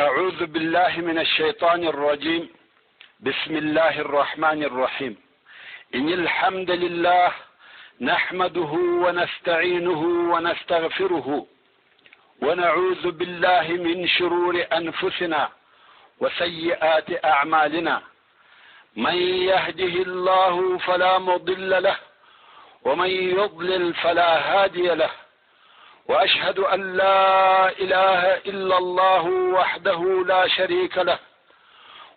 أعوذ بالله من الشيطان الرجيم. بسم الله الرحمن الرحيم. إن الحمد لله نحمده ونستعينه ونستغفره ونعوذ بالله من شرور أنفسنا وسيئات أعمالنا. من يهده الله فلا مضل له ومن يضلل فلا هادي له. وأشهد أن لا إله إلا الله وحده لا شريك له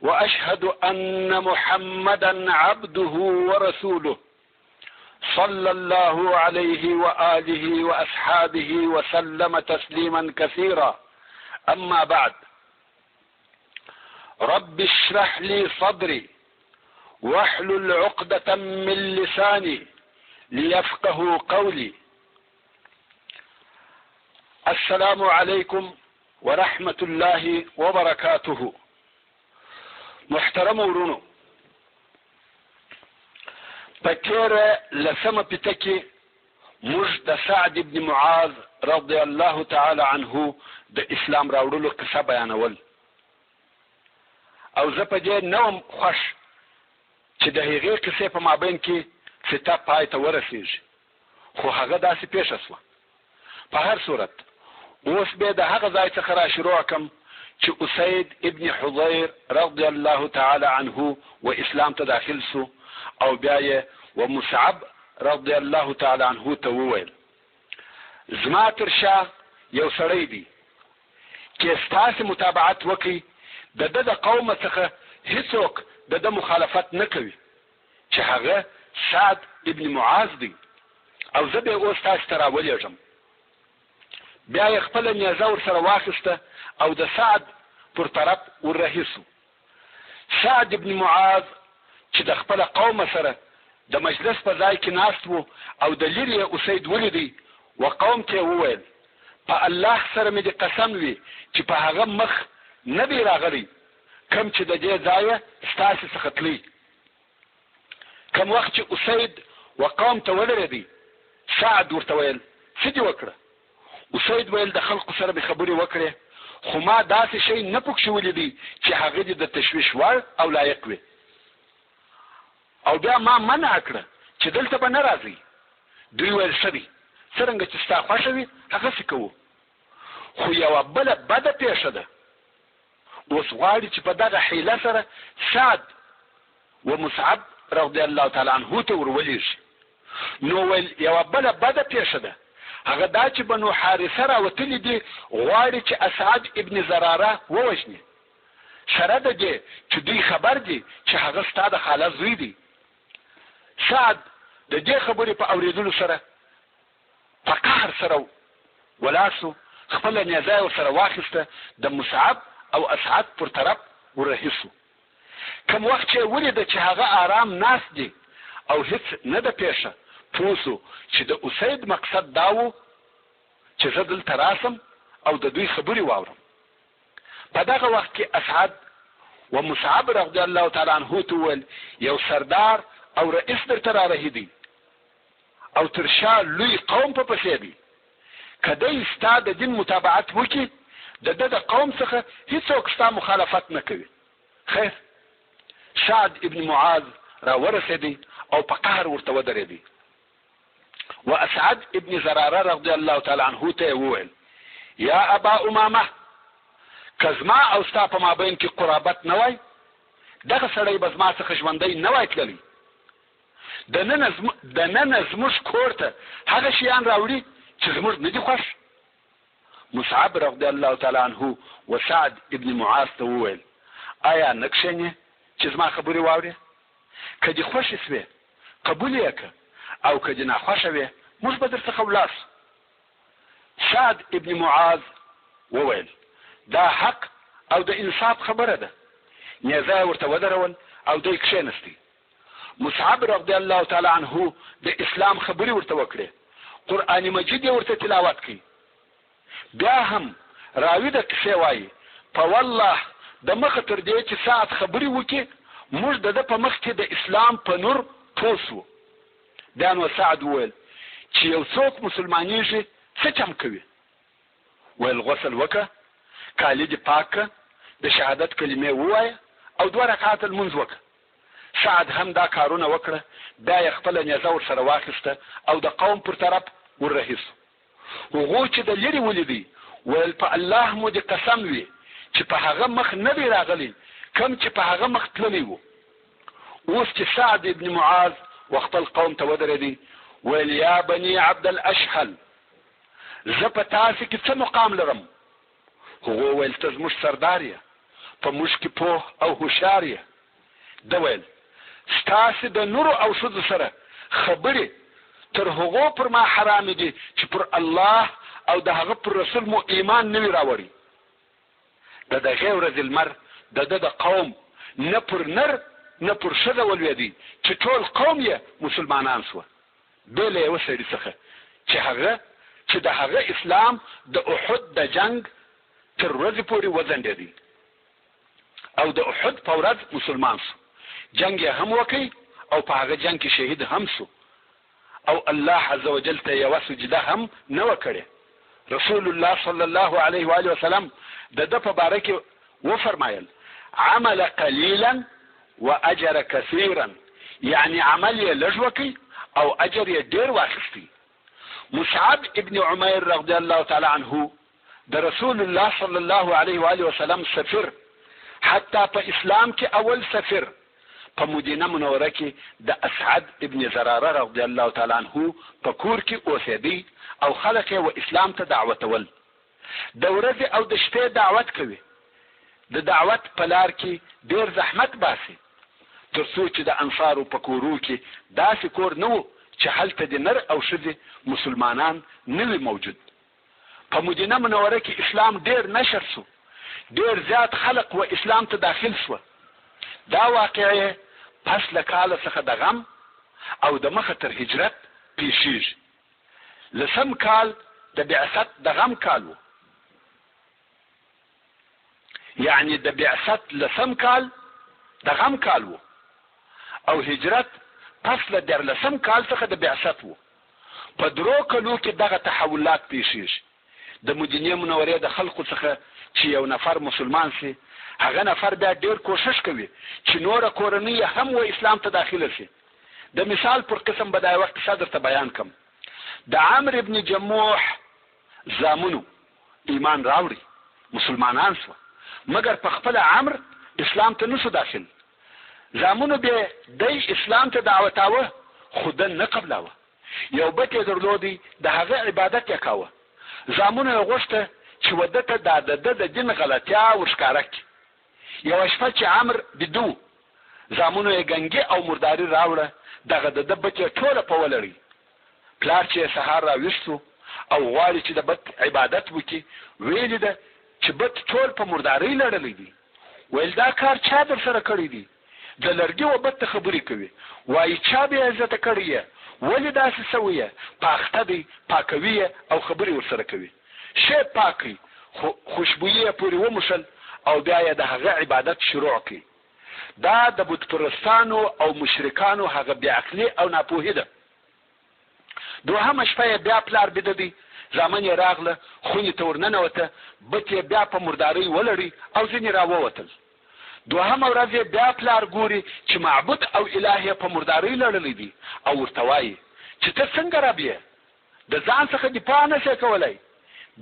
وأشهد أن محمدا عبده ورسوله صلى الله عليه وآله وأصحابه وسلم تسليما كثيرا. أما بعد، رب اشرح لي صدري واحلل عقدة من لساني ليفقهوا قولي. السلام عليكم ورحمة الله وبركاته. محترم ورونو، پتیره لسمه پتکی موږ د سعد ابن معاذ رضی الله تعالی عنه د اسلام راوړلو قصه بیانول، او زه په دې نوم خوښ چې د هغې قصې په مابین کې فتح پای ته ورسېږي، خو هغه داسې پیښه شوه. په هر صورت اوس به د هغه ځای څخه را شروع کړم چې اسید ابن حضیر رضی الله تعالی عنه و اسلام ته داخل سو، او بیا یې و مصعب رضی الله تعالی عنه ته وویل: زما تر شا یو سړی دی چې ستاسې متابعت وکړي، د ده د قوم څخه هیڅوک د ده مخالفت نه کوي، چې هغه سعد ابن معاذ دی، او زه به اوس تاسې ته راولېږم. بیا یې خپله نیزه ورسره واخیسته او د سعد پر طرف وررهي سو. سعد ابن معاذ چې د خپله قوم سره د مجلس په ځای کې ناست و، او د لرې یې اسید ولیدی و قوم ته یې وویل: په الله سره مې د قسم وي چې په هغه مخ نه دی راغلی کوم چې د دې ځایه ستاسې څخه تللی. کوم وخت چې اسید و قوم ته ولرېدی، سعد ورته ویل: څه دې وکړه؟ اسید ویل: د خلقو سره مې خبرې وکړې، خو ما داسې شی نه پکښې ولیدی چې هغه دې د تشویش وړ او لایق وي، او بیا ما منع کړه چې دلته به نه راځئ. دوی ویل: ښه دی، څرنګه چې ستا خوښه وي هغسې کوو، خو یوه بله بده پیښه ده. اوس غواړي چې په دغه حیله سره سعد و مصعب رضی الله تعالی عنه ته ورولېږي. نو ویل: یوه بله بده پیښه ده، هغه دا چې بنو حارثه راوتلي دي، غواړي چې اسعد ابن زراره ووژني، سره د دې چې دوی خبر دي چې هغه ستا د خاله زوی دی. سعد د دې خبرې په اورېدلو سره په قهر سره ولاړ سو، خپله نیزه یې ورسره واخیسته، د مصعب او اسعد پر طرف وررهي سو. کوم وخت چې ولیده چې هغه آرام ناست دی او هیڅ نه ده پیښه، پوه سو چې د اسید مقصد دا و چې زه دلته راسم او د دوی خبرې واورم. په دغه وخت کې اسعد و مصعب رضی الله تعالی عنه ته وویل: یو سردار او رئیس درته رارهي دی، او تر شا لوی قوم په پسې دی، که دی ستا د دین متابعت وکړي، د ده د قوم څخه هیڅوک ستا مخالفت نه کوي. خیر، سعد ابن معاذ را ورسېدی او په قهر ورته ودرېدی. و اسعد ابن زراره رضی الله تعالی عنه ته وویل: یا ابا امامه، که زما او ستا په مابین کې قرابت نه وای، دغه سړی به زما څخه ژوندی نه وای تللی. د ننه زموږ کور ته هغه شیان راوړي چې زموږ نه دي خوښ. مصعب رضی الله تعالی عنه و سعد ابن معاذ ته وویل: آیا نه کښېنې چې زما خبرې واورې؟ که دې خوښې سوې قبول یې که، او که دې ناخوښه وې موږ به در څخه ولاړ سو. سعد ابن معاذ وویل: دا حق او د انصاف خبره ده. نیزه یې ورته ودرول او دی کښېنستی. مصعب رضی الله تعالی عنه د اسلام خبرې ورته وکړې، قرآن مجید یې ورته تلاوت کړي. بیا هم راوي د کیسې وایي: په والله د مخه تر دې چې ساعت خبرې وکړي، موږ د ده په مخ کې د اسلام په نور پوه سو. بیا نو سعد وویل چې یو څوک مسلمانېږي څه چم کوي؟ ویل: غسل وکړه، کالي دې پاک کړه، د شهادت کلمې ووایه او 2 رکعات لمونځ وکړه. سعد هم دا کارونه وکړه. بیا یې خپله نیزه ورسره واخیسته او د قوم پر طرف وررهي سو. هغو چې د لرې ولیدی ویل په الله مو دې قسم وي چې په هغه مخ نه دی راغلی کم چې په هغه مخ تللی و. اوس چې سعد ابن معاذ وخپل قوم ته ودرېدی ویل یا بني عبد الاشهل زه په تاسې کې څه مقام لرم؟ هغو ویل ته زموږ سردار یې، په موږ کې پوه او هوښیار یې. ده ویل ستاسې د نورو او ښځو سره خبرې تر هغو پر ما حرام دي چې پر الله او د هغه پر رسول مو ایمان نه وي راوړي. د دغې ورځې لمر د ده د قوم نه پر نر نه پر ښځه ولوېدی چې ټول قوم یې مسلمانان سوه بې له یوه سړي څخه چې د هغه اسلام د احد د جنگ تر ورځې پورې وځنډېدی او د احد په ورځ مسلمان سو. جنگ یې هم وکړي او په هغه جنگ کې شهید هم سو او الله عز وجل ته یوه سجده هم نه وکړې. رسول الله صلی الله علیه و آله وسلم د ده په باره کې وفرمایل عمل قلیلا و اجر کثیرا، یعنی عمل یې لږ وکړي او اجر یې ډېر واخیستی. مصعب ابن عمیر رضی الله تعالی عنه د رسول الله صلی الله علیه و آله وسلم سفیر، حتی په اسلام کې اول سفیر، په مدینه منوره کې د اسعد ابن زراره رضی الله تعالی عنه په کور کې اوسېدی او خلک یې و اسلام ته دعوتول. د ورځې او د شپې دعوت کوي. د دعوت په لار کې ډېر زحمت باسي تر څو چې د انصارو په کورو کې داسې کور نه و چې هلته د نر او ښځې مسلمانان نه وي موجود. په مدینه منوره کې اسلام ډېر نشر سو، ډېر زیات خلق و اسلام ته داخل سوه. دا واقعه پس له کاله څخه د غم او د مخه تر هجرت پیښیږي. 10 کال د بعثت د غم کال و، یعنی د بعثت 10 کال د غم کال و او هجرت پس له 14 کال څخه د بعثت و. په 3 کلو کې دغه تحولات پیښیږي. د مدینې منورې د خلقو څخه چې یو نفر مسلمان سي، هغه نفر بیا ډېر کوشش کوي چې نوره کورنۍ هم و اسلام ته داخله شي. د مثال پر قسم به دا وخت صدر ته بیان کم. د عمرو ابن جموح زامنو ایمان راوړي، مسلمانان سوه، مګر په خپله عمرو اسلام ته نسو داخل. زامنو به دی اسلام ته دعوتاوه خو ده نه قبلاوه. یو بت یې درلودی، د هغه عبادت یې کاوه. زامنو یې غوښته چې وده ته د ده د دین غلطیا ورښکاره کړي. یوه شپه چې عمرو بیده، زامنو یې ګنګي او مرداري راوړه، دغه د ده بت یې ټوله په ولړی. پلار چې یې سهار راویښتو او غواړي چې د بت عبادت وکړي، ویلي ده چې بت ټول په مردارۍ لړلی دی. ویل دا کار چا در سره کړی دی؟ د لرګي و بت ته خبرې کوي، وایي چا بې عزته کړی یې؟ ولې داسې سوی یې؟ پاخته دی، پاکوي یې او خبرې ورسره کوي. شی پاکوي، خوشبویي یې پورې وموښل او بیا یې د هغه عبادت شروع کړي. دا د بت پرستانو او مشرکانو هغه بېعقلي او ناپوهي ده. 2مه شپه یې بیا پلار بیده دی، زامن یې راغله، خونې ته ورننوته، بت یې بیا په مردارۍ ولړی او ځینې راووتل. 2مه ورځ یې بیا پلار ګوري چې معبود او اله یې په مردارۍ لړلی دی او ورته وایي چې ته څنګه رب یې، د ځان څخه دفاع نه شې کولی.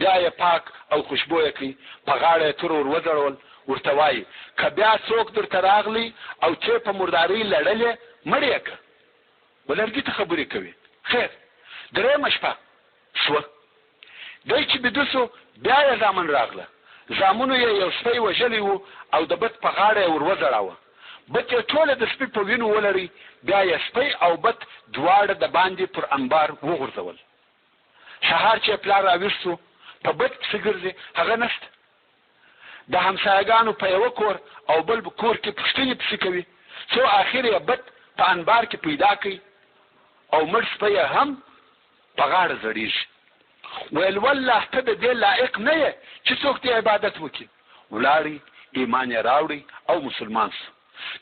بیا یې پاک او خوشبویه کړي، په غاړه یې تور ور وځړول، ورته وایي که بیا څوک درته راغلی او چې په مردارۍ لړلې مړ یې که. ولرګي ته خبرې کوي. خیر 3مه شپه شوه، دی چې بیده سو، بیا یې زامن راغله. زامنو یې یو سپی وژلی و او د بت په غاړه یې ور وځړاوه. بت یې ټوله د سپي په وینو ولړی. بیا یې سپی او بت دواړه د باندې پر انبار وغورځول. سهار چې پلار راویښ سو، په بت پسې ګرځي، هغه نشته. د همسایګانو په یوه کور او بل کور کې پوښتنې پسې کوي، څو آخر یې بت په انبار کې پیدا کوي او مړ سپی هم په غاړه زړیږي. ویل والله ته د دې لایق نه یې چې څوک دې عبادت وکړي. ولاړی، ایمان یې راوړی او مسلمان سو.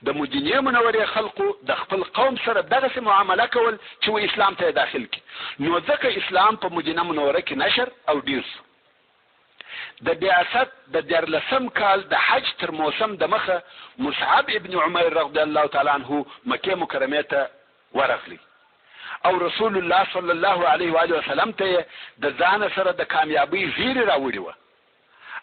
د مدینې منورې خلقو د خپل قوم سره دغسې معامله کول چې و اسلام ته یې داخل کړي، نو ځکه اسلام په مدینه منوره کې نشر او ډیر سو. د بعثت د 14 کال د حج تر موسم د مخه مصعب ابن عمیر رضی الله تعالی عنه مکه مکرمه ته ورغلی او رسول الله صلی الله علیه و آله وسلم ته د ځان سره د کامیابی زیری راوړی و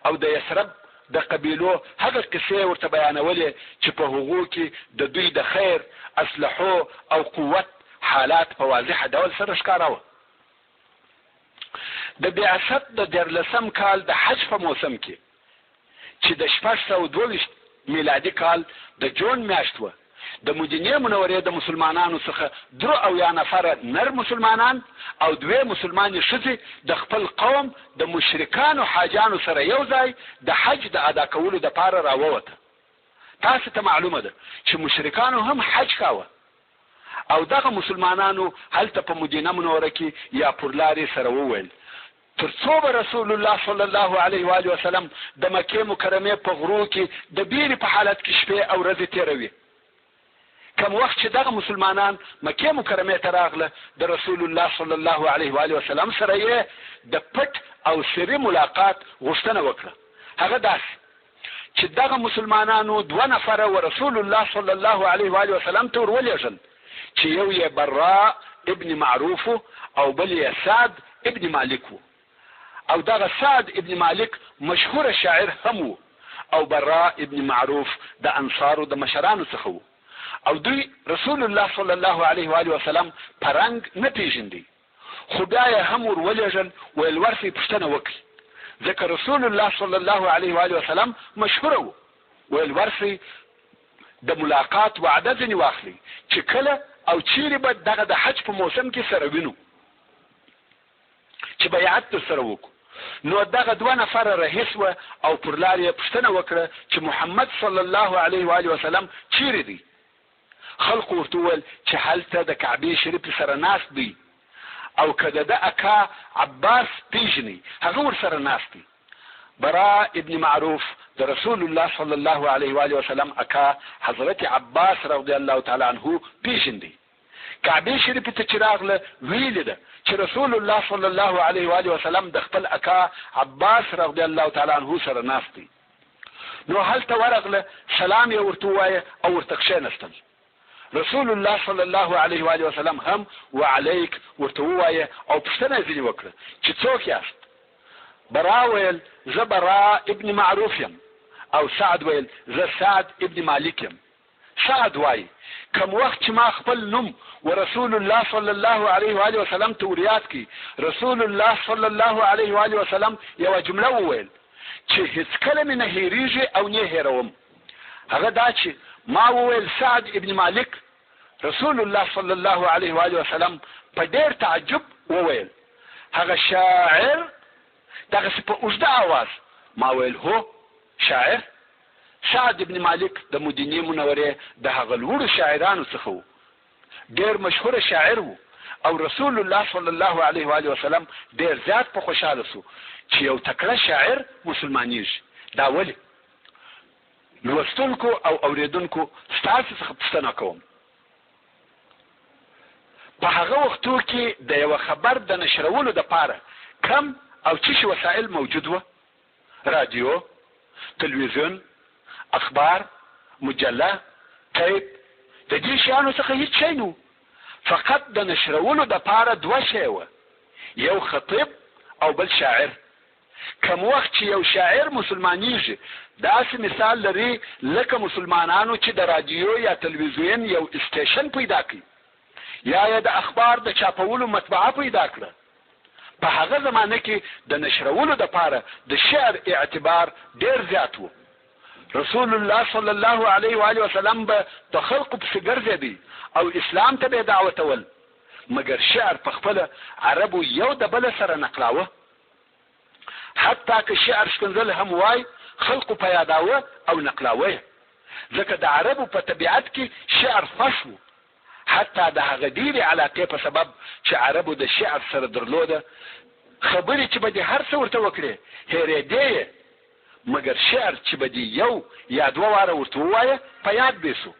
او د یثرب د قبیلو هغه قصې ورته بیانولې چې په هغو کې د دوی د خیر اصلحو او قوت حالات په واضح ډول سره ښکاره و. د بعثت د 14 کال د حج په موسم کې چې د 622 میلادي کال د جون میاشت و د مدینه منورې د مسلمانانو څخه 3 نفر نر مسلمانان او 2 مسلمانې ښځې د خپل قوم د مشرکانو حاجانو سره یو ځای د حج د ادا کولو لپاره راووته. تاسو ته معلومه ده چې مشرکانو هم حج کاوه او دغه مسلمانانو هلته په مدینه منوره کې یا پر لارې سره وویل ترڅو به رسول الله صلی الله علیه و آله وسلم د مکې مکرمه په غرو کې د بیرې په حالت کې شپې او ورځې تیروي. کوم وخت چې دغه مسلمانان مکه مکرمه ته راغله د رسول الله صلی الله علیه و آله وسلم سره یې د پټ او سری ملاقات غوښتنه وکړه. هغه داسې چې دغه مسلمانانو 2 نفر و رسول الله صلی الله علیه و آله وسلم ته ورولېږل چې یو یې براء ابن معروف او بل یې سعد ابن مالک و او دغه سعد ابن مالک مشهور شاعر هم و او براء ابن معروف د انصارو د مشرانو څخه و او دوی رسول الله صلی الله علیه و آله وسلم پرنګ نه پیژندي خو بیا یې هم ورولېږل ویل ورسې پوښتنه وکړي ځکه رسول الله صلی الله علیه و آله وسلم مشهوره و ویل ورسې د ملاقات وعده ځنې واخلي چې کله او چیرې به دغه د حج په موسم کې سره وینو چې بیعت در سره وکړو. نو دغه 2 نفر رهیس و او پر لار یې پوښتنه وکړه چې محمد صلی الله علیه و آله وسلم چیرې دی. خلق ورته وویل چې هلته د کعبې شریف سره ناست دی او که د اکا عباس پیژني هغه ورسره ناست دی. براء ابن معروف د رسول الله صلی الله علیه و آله وسلم اکا حضرت عباس رضی الله تعالی عنه پیژندي. کعبې شریف ته چې راغله ویل ده چې رسول الله صلی الله علیه و آله وسلم د خپل اکا عباس رضی الله تعالی عنه سره ناست دی. نو هلته ورغله سلام یې ورته ووایه او ورته کښېنستل. رسول الله صلی الله علیه و آله وسلم هم وعلیک ورته ووایه او پوښتنه یې ځینې وکړه چې څوک یاست. براء ویل زه براء ابن معروف یم او سعد ویل زه سعد ابن مالک یم. سعد وایي کوم وخت چې ما خپل نوم و رسول الله صلی الله علیه و آله وسلم ته وریاد کی رسول الله صلی الله علیه و آله وسلم یو جمله وویل چې هیڅ کله مې نه هېریږي او نه هېروم. هغه دا چې ما وویل سعد ابن مالک رسول الله صلی الله علیه و آله وسلم په ډېر تعجب وویل هغه شاعر دغسې په اوږده اواز. ما ویل هو شاعر. سعد ابن مالک د مدینې منورې د هغه لوړو شاعرانو څخه و ډېر مشهور شاعر و او رسول الله صلی الله علیه و آله وسلم ډېر زیات په خوشاله سو چې یو تکړه شاعر مسلمانېږي. دا ولې؟ لوستونکو او اوریدونکو ستاسو څخه پوښتنه کوم په هغه وختو کې د یو خبر د نشرولو دپاره کم او څه شي وسایل موجود و؟ رادیو، تلویزیون، اخبار، مجله، تیپ، د دې شیانو څخه هیڅ شی نه و. فقط د نشرولو دپاره 2 شی وه، یو خطیب او بل شاعر. کوم وخت چې یو شاعر مسلمانېږي داسې مثال لري لکه مسلمانانو چې د رادیو یا تلویزیون یو استیشن پیدا کړي یا د اخبار د چاپولو مطبعه پیدا کړه. په هغه زمانه کې د نشرولو دپاره د شعر اعتبار ډېر زیات و. رسول الله صلی الله علیه و آله وسلم به د خلقو پسې ګرځېدی او اسلام ته به دعوتول مګر شعر په خپله عربو یو د بله سره نقلاوه. حتی که شعر ښکنځل هم وای خلقو په یاداوه او نقلاوه ځکه د عربو په طبیعت کې شعر خوښ و. حتی د هغه ډېرې علاقې په سبب چې عربو د شعر سره درلوده خبرې چې به دې هر څه ورته وکړې هېرېدې یې مګر شعر چې به دې یو یا 2 واره ورته ووایه په یاد بیسو.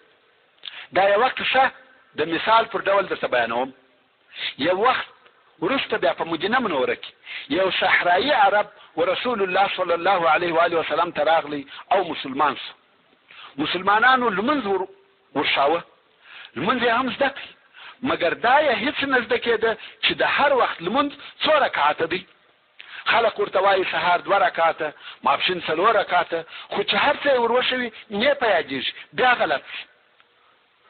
دا یوه قصه د مثال پر ډول درته بیانوم. یو وخت وروسته بیا په مدینه منوره کې یو صحرایي عرب ورسول الله صلی الله علیه و آله وسلم ته راغلی او مسلمان شو. مسلمانانو لمونځ ورشاوه، لمونځ یې هم زده کړي، مګر دا یې هیڅ نه زده کېده چې د هر وخت لمونځ څو رکعاته دی. خلق ورته وایي سهار 2 رکعاته، ماپښین 4 رکعاته، خو چې هر څه یې ور وشوي نه په یادېږي، بیا غلط.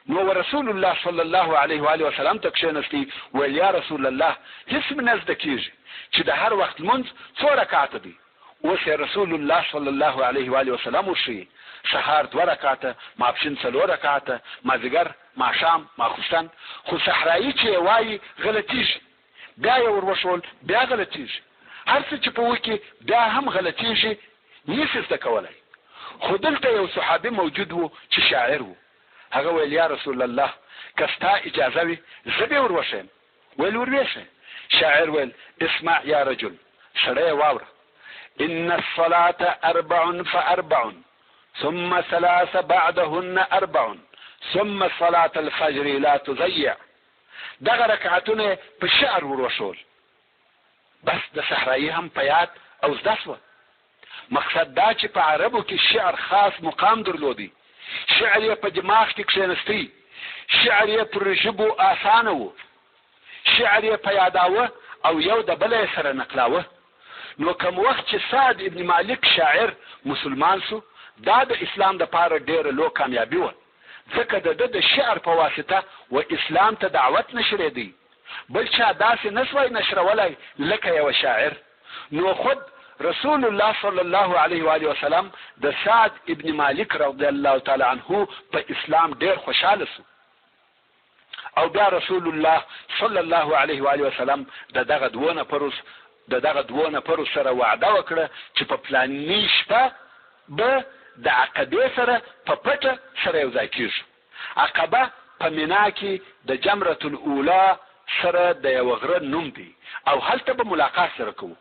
نو رسول الله صلی الله علیه و آله وسلم ته کښېنستی، ویل یا رسول الله هیڅ مې نه زده کېږي چې د هر وخت لمونځ څو رکعاته دی. اوس یې رسول الله صلی الله علیه و آله وسلم وښیي، سهار 2 رکعاته، ماپښین 4 رکعاته، مازدیګر، ماښام، ماخوستن. خو صحرایي چې یې وایي غلطېږي، بیا یې ور وښول، بیا غلطېږي. هر څه چې په وکړي بیا هم غلطېږي، نشي زده کولی. خو دلته یو صحابي موجود و چې شاعر و. هغه ویل یا رسول الله که ستا اجازه وي زه به ور وښیم. ویل ور وښه. شاعر ویل اسمع یا رجل، سړی واوره، ان الصلاة 4 ف4 ثم 3 بعدهن 4 ثم صلاة الفجر لا تضيع. دغه رکعتونه په شعر ور وښول. بس د صحرایي هم په یاد او زده شوه. مقصد دا چې په عربو کې شعر خاص مقام درلودي. شعر یې په دماغ کې کښېنستی، شعر یې پر ژبو آسانه و، شعر یې په یاداوه او یو د بله یې سره نقلاوه. نو کوم وخت چې سعد ابن مالک شاعر مسلمان شو، دا د اسلام دپاره ډېره لو کامیابي وه، ځکه د ده د شعر په واسطه و اسلام ته دعوت نشرېدی. بل چا داسې نسوی نشرولی لکه یو شاعر. نو خود رسول الله صلی الله علیه و آله وسلم د سعد ابن مالک رضی الله تعالی عنه په اسلام ډیر خوشاله شو. او بیا رسول الله صلی الله علیه و آله وسلم دغه دوه نفرو سره وعده وکړه چې په پلاني شپه به د عقبې سره په پټه سره یو ځای کېږو. عقبه په مینا کې د جمرة الاولی سره د یو غره نوم دی او هلته به ملاقات سره کوو.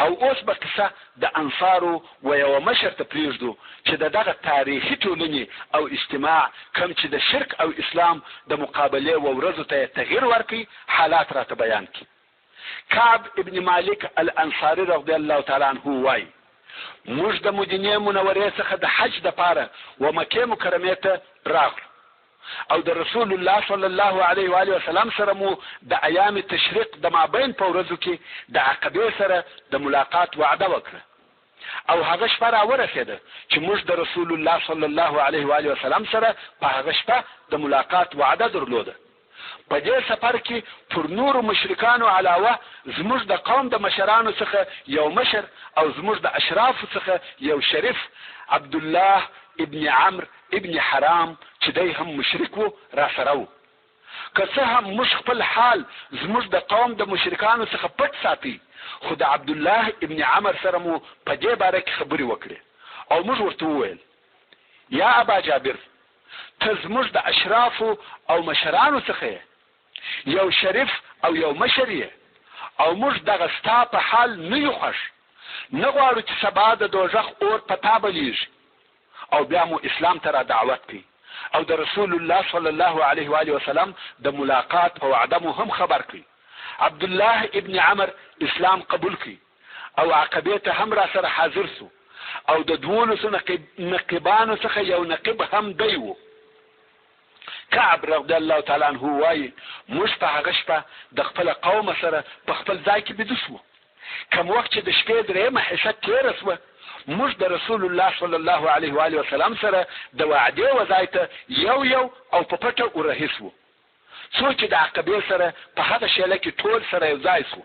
او اوس به کیسه د انصارو و یو مشر ته پرېږدو چې دغه تاریخي ټولنې او اجتماع کوم چې د شرک او اسلام د مقابلې و ورځو ته تغییر ورکړي حالات راته بیان کړي. کعب ابن مالک الانصاري رضی الله تعالی عنه وایي موږ د مدینې منورې څخه د حج دپاره و مکې مکرمې ته راغلو او د رسول الله صلی الله علیه و آله وسلم سره مو د ایام تشریق د مابین په ورځو کې د عقبې سره د ملاقات وعده وکړه. او هغه شپه راورسېده چې موږ د رسول الله صلی الله علیه و آله وسلم سره په هغه شپه د ملاقات وعده درلوده. په دې سفر کې پر نورو مشرکانو علاوه زموږ د قوم د مشرانو څخه یو مشر او زموږ د اشرافو څخه یو شریف عبدالله ابن عمرو ابن حرام چې دی هم مشرک و را سره و. که څه هم موږ خپل حال زموږ د قوم د مشرکانو څخه پټ ساتي، خو د عبدالله ابن عمر سره مو په دې باره کې خبرې وکړې او موږ ورته وویل یا ابا جابر ته زموږ د اشرافو او مشرانو څخه یو شریف او یو مشر یې او موږ دغه ستا په حال نه یو خوښ، نه غواړو چې سبا د دوزخ اور په تا بلیږي. او بیا مو اسلام ته را دعوت کړي او د رسول الله صلی الله علیه و آله وسلم د ملاقات په وعده مو هم خبر کړي. عبد الله ابن عمر اسلام قبول کړي او عقبې ته هم را سره حاضر سو او د 12 نقیبانو څخه یو نقیب هم دی و. کعب رضی الله تعالی عنه وایي موږ په هغه شپه د خپل قوم سره په خپل ځای کې بیده شو. کوم وخت چې د شپې 3 حصه تېره شوه موږ د رسول الله صلی الله علیه و آله وسلم سره د وعدې وځای ته یو او په پټه ورهي شو. څو چې د عقبې سره په هغه شیله کې ټول سره یو ځای شو.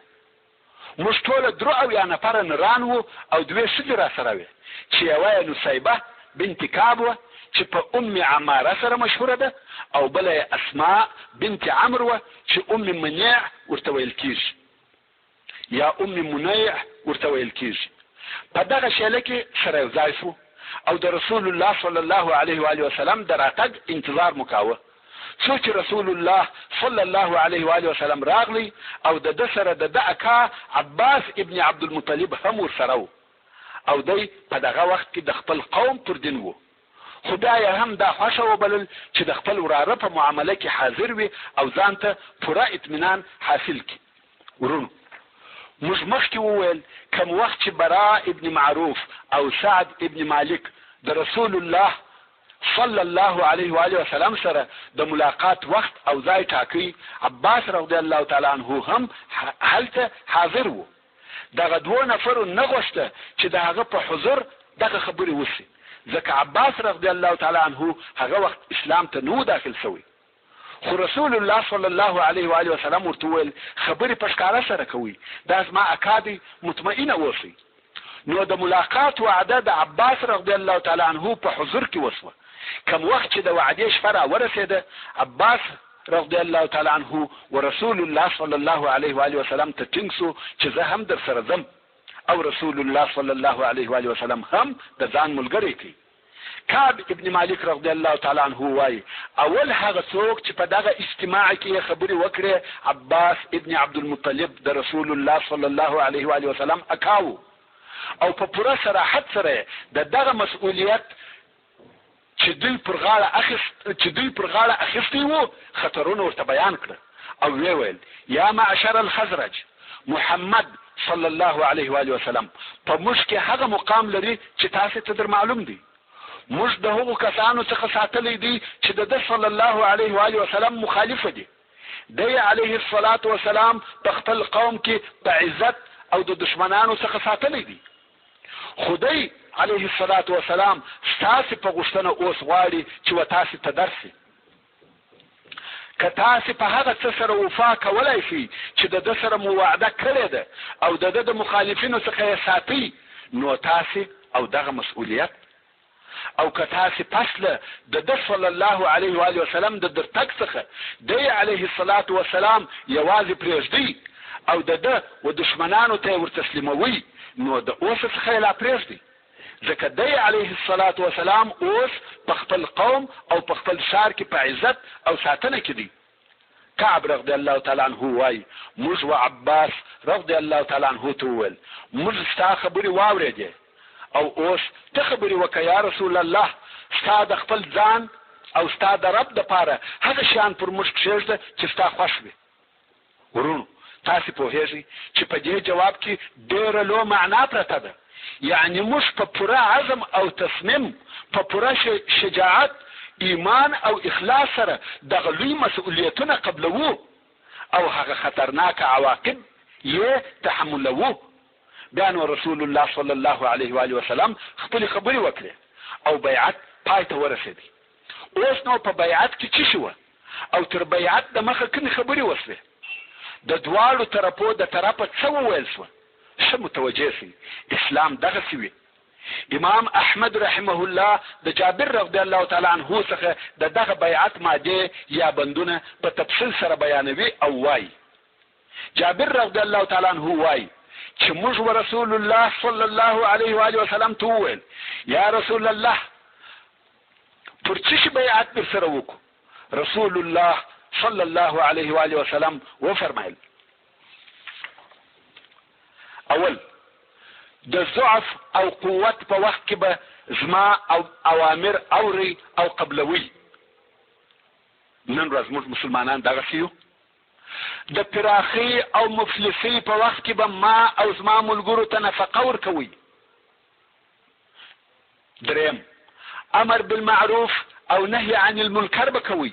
موږ ټول 3 نفره نران وو او 2 ښځې را سره وې چې یوه یې نصیبه بنت کعب وه چې په ام عماره سره مشهوره ده او بله یې اسماء بنت عمرو وه چې ام منیع ورته ویل کېږي یا ام منیع ورته ویل کېږي. په دغه شیله کې سره یو ځای شو او د رسول الله صلی الله علیه و آله وسلم د راتګ انتظار مو کاوه. څو چې رسول الله صلی الله علیه و آله وسلم راغلی او د ده سره د ده اکا عباس ابن عبدالمطلب هم ورسره و او دی په دغه وخت کې د خپل قوم پر دین و. خدای هم دا خوښه وبلل چې د خپل وراره په معامله کې حاضر وي او ځان ته پوره اطمینان حاصل کړي. ورونو موږ مخکې وویل کوم وخت چې براء ابن معروف او سعد ابن مالک د رسول الله صلی الله علیه و آله وسلم سره د ملاقات وخت او ځای ټاکی، عباس رضی الله تعالی عنه هم هلته حاضر وو. دغه دوه نفرو نه غوښته چې د هغه په حضور دغه خبرې وشي، ځکه عباس رضی الله تعالی عنه هغه وخت اسلام ته نو داخل شوی. خو رسول الله صلی الله علیه و آله وسلم ورته وویل خبرې په ښکاره سره کوي، دا زما اکا دی، مطمئنه اوسئ. نو د ملاقات وعده د عباس رضی الله تعالی عنه په حضور کې وشوه. کوم وخت چې د وعدې شپه راورسېده، عباس رضی الله تعالی عنه ورسول الله صلی الله علیه و آله وسلم ته ټینګ شو چې زه هم در سره ځم، او رسول الله صلی الله علیه و آله وسلم هم د ځان ملګری کړي. کعب ابن مالک رضی الله تعالی عنه وایي اول هغه څوک چې په دغه اجتماع کې خبرې وکړي عباس ابن عبدالمطلب د رسول الله صلی الله علیه و آله وسلم اکاو، او په پوره صراحت سره دغه مسؤلیت چې دوی پر غاړه اخیستی وو خطرونه ورته بیان کړه، او وی ویل یا معشر الخزرج، محمد صلی الله علیه و آله وسلم په موږ کې هغه مقام لري چې تاسو ته در معلوم دی. موږ د هغو کسانو څخه ساتلی دي چې د صلی الله علیه و آله وسلم مخالف دي. دی علیه الصلاة والسلام په خپل قوم کې په عزت او د دشمنانو څخه ساتلی دي. خدای علیه الصلاة والسلام ستاسې په غوښتنه اوس غواړي چې و تاسې ته درسي. که تاسې په هغه څه سره وفا کولی شئ چې د ده سره مو وعده کړې ده او د ده د مخالفینو څخه یې ساتئ، نو تاسې او دغه مسؤلیت، او که تاسې پس له د ده صلی الله علیه و آله وسلم د درتګ څخه دی علیه الصلاة والسلام یوازې پرېږدئ او د ده و دشمنانو ته یې ورتسلیموئ، نو د اوس څخه یې لا پرېږدئ، ځکه دی علیه الصلاة والسلام اوس په خپل قوم او په خپل ښار کې په عزت او ساتنه کې دی. کعب رضی الله تعالی عنه وایي موږ و عباس رضی الله تعالی عنه ته وویل موږ ستا خبرې واورېدې او اوس ته خبرې وکړه یا رسول الله، ستا د خپل ځان او ستا د رب دپاره هغه شیان پر موږ کښېږده چې ستا خوښ وي. ورونو تاسې پوهېږئ چې په دې جواب کې ډېره لو معنا پرته ده، یعنی موږ په پوره عزم او تصمیم، په پوره شجاعت، ایمان او اخلاص سره دغه لوی مسؤلیتونه قبلوو او هغه خطرناک عواقب یې تحملوو. بیا نو رسول الله صلی الله علیه و آله وسلم خپلې خبرې وکړې او بیعت پای ته ورسېدی. اوس نو په بیعت کې څه شوه او تر بیعت د مخه کومې خبرې وسوې؟ د دواړو طرفو د طرفه څه وویل شوه؟ ښه متوجه شئ، اسلام دغسې وي. امام احمد رحمه الله د جابر رضی الله تعالی عنه څخه دغه بیعت ماده یا بندونه په تفصیل سره بیانوي او وایي. جابر رضی الله تعالی عنه وایي چې موږ و رسول الله صلی الله علیه و آله وسلم ته وویل یا رسول الله پر څه بیعت در سره وکړو؟ رسول الله صلی الله علیه و آله وسلم وفرمایل اول د ضعف او قوت په وخت کې به زما او اوامر اوري او قبلوي. نن ورځ موږ مسلمانان دغسې یو. د پراخي او مفلسي په وخت کې به ما او زما ملګرو ته نفقه ورکوي. دریم امر بالمعروف او نهي عن المنکر به کوي،